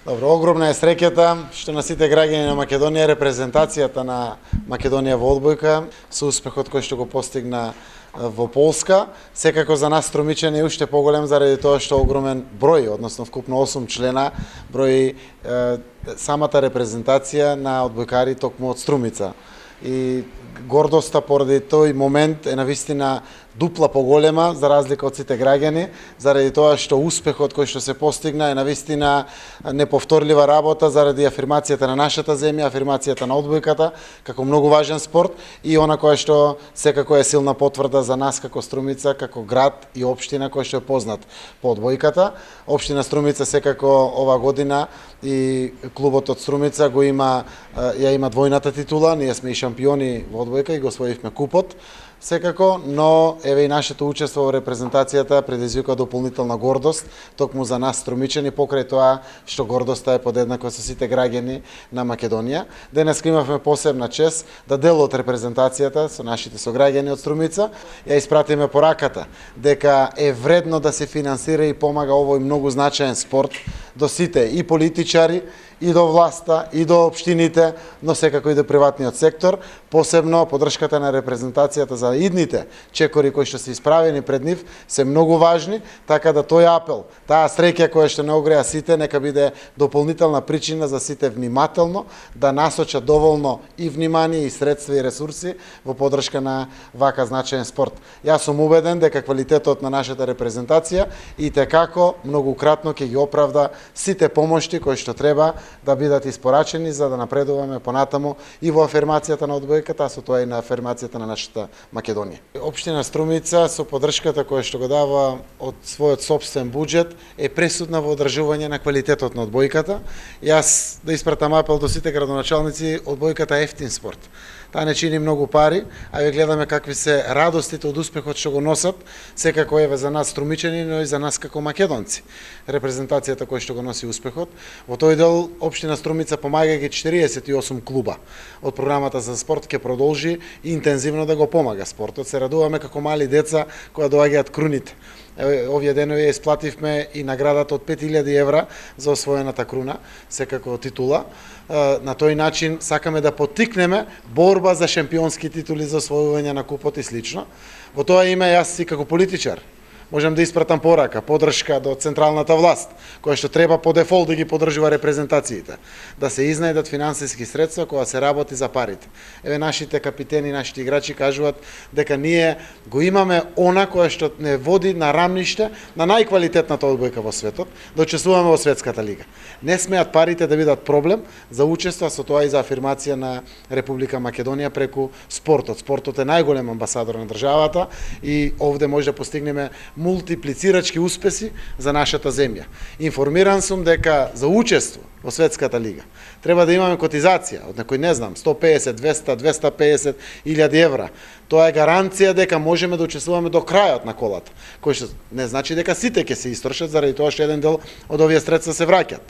Добро, огромна е среќата што на сите граѓани на Македонија репрезентацијата на Македонија во одбојка со успехот кој што го постигна во Полска. Секако за нас струмичани е уште поголем заради тоа што огромен број, односно вкупно 8 члена, брои самата репрезентација на одбојкари токму од Струмица. И гордоста поради тој момент е навистина дупла поголема за разлика од сите граѓани, заради тоа што успехот кој што се постигна е навистина неповторлива работа заради афирмацијата на нашата земја, афирмацијата на одбојката како многу важен спорт и она која што секако е силна потврда за нас како Струмица, како град и општина кој што е познат по одбојката. Општина Струмица секако ова година и клубот од Струмица го има има двојната титула, ние сме и шампиони во одбојка и го освоивме купот. Секако, но еве и нашето учество во репрезентацијата предизвика дополнителна гордост, токму за нас струмичани покрај тоа што гордоста е подеднаква со сите граѓани на Македонија. Денес имавме посебна чест да дел од репрезентацијата со нашите сограѓани од Струмица ја испратиме пораката дека е вредно да се финансира и помага овој многу значаен спорт до сите и политичари, и до власта, и до општините, но секако и до приватниот сектор, посебно поддршката на репрезентацијата за идните чекори кои што се исправени пред нив се многу важни, така да тој апел, таа среќа која што не огреа сите, нека биде дополнителна причина за сите внимателно да насочат доволно и внимание и средства и ресурси во поддршка на вака значаен спорт. Јас сум убеден дека квалитетот на нашата репрезентација и текако многукратно ќе ги оправда сите помошти кои што треба да бидат испорачени за да напредуваме понатаму и во афирмацијата на одбојката, а со тоа и на афирмацијата на нашата Македонија. Општина Струмица со поддршката која што го дава од својот сопствен буџет е пресудна во одржување на квалитетот на одбојката. Јас да испратам апел до сите градоначалници, одбојката е ефтин спорт. Таа не чини многу пари, а ја гледаме какви се радостите од успехот што го носат, секако еве за нас струмичани, но и за нас како македонци. Репрезентацијата која што го носи успехот. Во тој дел општина Струмица помагајќи 48 клуба од програмата за спорт ќе продолжи интензивно да го помага спортот. Се радуваме како мали деца кога доаѓаат круните. Овие денови ја исплативме и наградата од 5000 евра за освоената круна, секако титула. На тој начин сакаме да поттикнеме борба за шампионски титули за освојување на купот и слично. Во тоа име јас и како политичар можам да испратам порака, поддршка до централната власт, која што треба по дефолт да ги поддржува репрезентациите, да се изнајдат финансиски средства кога се работи за парите. Еве нашите капитени, нашите играчи кажуваат дека ние го имаме она кое што не води на рамниште на најквалитетната одбојка во светот, да учествуваме во светската лига. Не смеат парите да бидат проблем за учество, со тоа и за афирмација на Република Македонија преку спортот. Спортот е најголем амбасадор на државата и овде може да постигнеме мултиплицирачки успеси за нашата земја. Информиран сум дека за учество во светската лига треба да имаме котизација од некој, не знам, 150, 200, 250 илјади евра. Тоа е гаранција дека можеме да учествуваме до крајот на колата, кој што не значи дека сите ќе се истрошат, заради тоа што еден дел од овие средства се враќаат.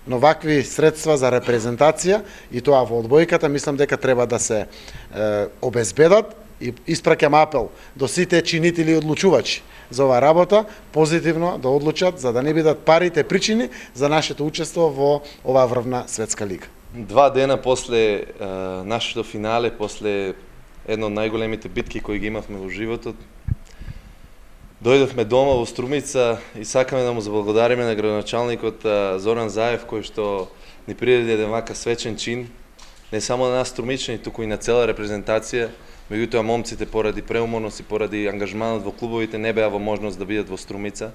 Но вакви средства за репрезентација и тоа во одбојката мислам дека треба да се обезбедат и испраќам апел до сите чинители и одлучувачи за оваа работа позитивно да одлучат за да не бидат парите причини за нашето учество во оваа врвна светска лига. 2 дена после нашето финале, после една од најголемите битки кои ги имавме во животот, дојдовме дома во Струмица и сакаме да му заблагодариме на градоначалникот Зоран Заев кој што ни приреди еден вака свечен чин, не само на нас струмичани, туку и на цела репрезентација. Меѓутоа момците поради преуморност и поради ангажманот во клубовите не беа во можност да бидат во Струмица.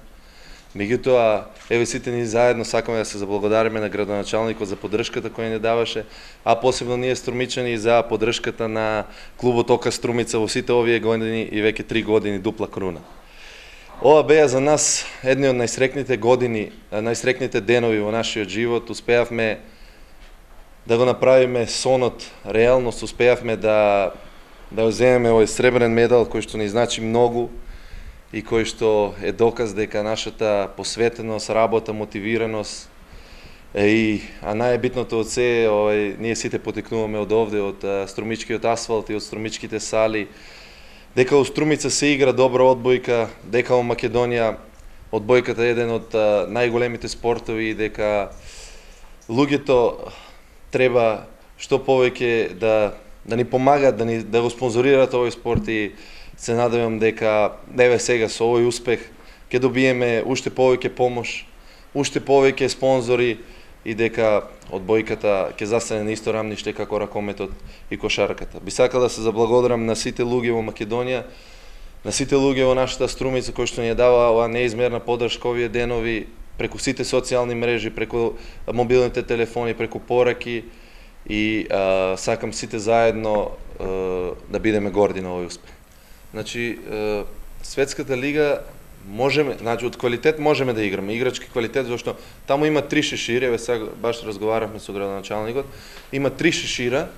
Меѓутоа, еве сите ни заедно сакаме да се заблагодариме на градоначалникот за поддршката која ни даваше, а посебно ние струмичани за поддршката на клубот ОК Струмица во сите овие години и веќе 3 години дупла круна. Ова беа за нас едни од најсрекните години, најсрекните денови во нашиот живот. Успеавме да го направиме сонот реалност, успеавме да земеме овој сребрен медал кој што ни значи многу и кој што е доказ дека нашата посветеност, работа, мотивираност а најбитното од се, ние сите потекнуваме од овде, од струмичкиот асфалт и од струмичките сали, дека во Струмица се игра добра одбојка, дека во Македонија одбојката е еден од најголемите спортови и дека луѓето треба што повеќе да ни помагат, да го спонзорираат овој спорт и се надевам дека еве сега со овој успех ќе добиеме уште повеќе помош, уште повеќе спонзори и дека одбојката ќе застане на исто рамниште како ракометот и кошарката. Би сакал да се заблагодарам на сите луѓе во Македонија, на сите луѓе во нашата Струмица кои што ни ја дава оваа неизмерна поддршка овие денови преку сите социјални мрежи, преку мобилните телефони, преку пораки и сакам сите заедно да бидеме горди на овој успех. Значи, светската лига можеме, значи од квалитет можеме да играме, играчки квалитет, зашто таму има 3 шешири, еве сега баш разговаравме со градоначалникот, има 3 шешира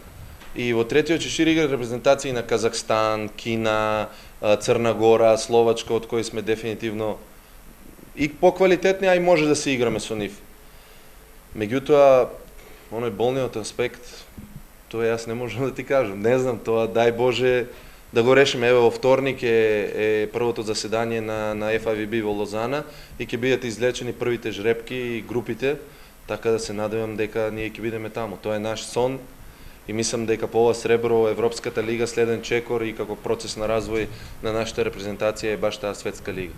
и во третиот шешир играат репрезентации на Казахстан, Кина, Црна Гора, Словачка, од кои сме дефинитивно и поквалитетни, а и може да се играме со нив. Меѓутоа, оној болниот аспект, тоа јас не можам да ти кажам, не знам, тоа дај Боже да го решиме. Еве во вторник е првото заседание на FIVB во Лозана и ќе бидат излечени првите жребки и групите, така да се надевам дека ние ќе бидеме таму. Тоа е наш сон и мислам дека по ова сребро Европската лига следен чекор и како процес на развој на нашата репрезентација е баш таа светска лига.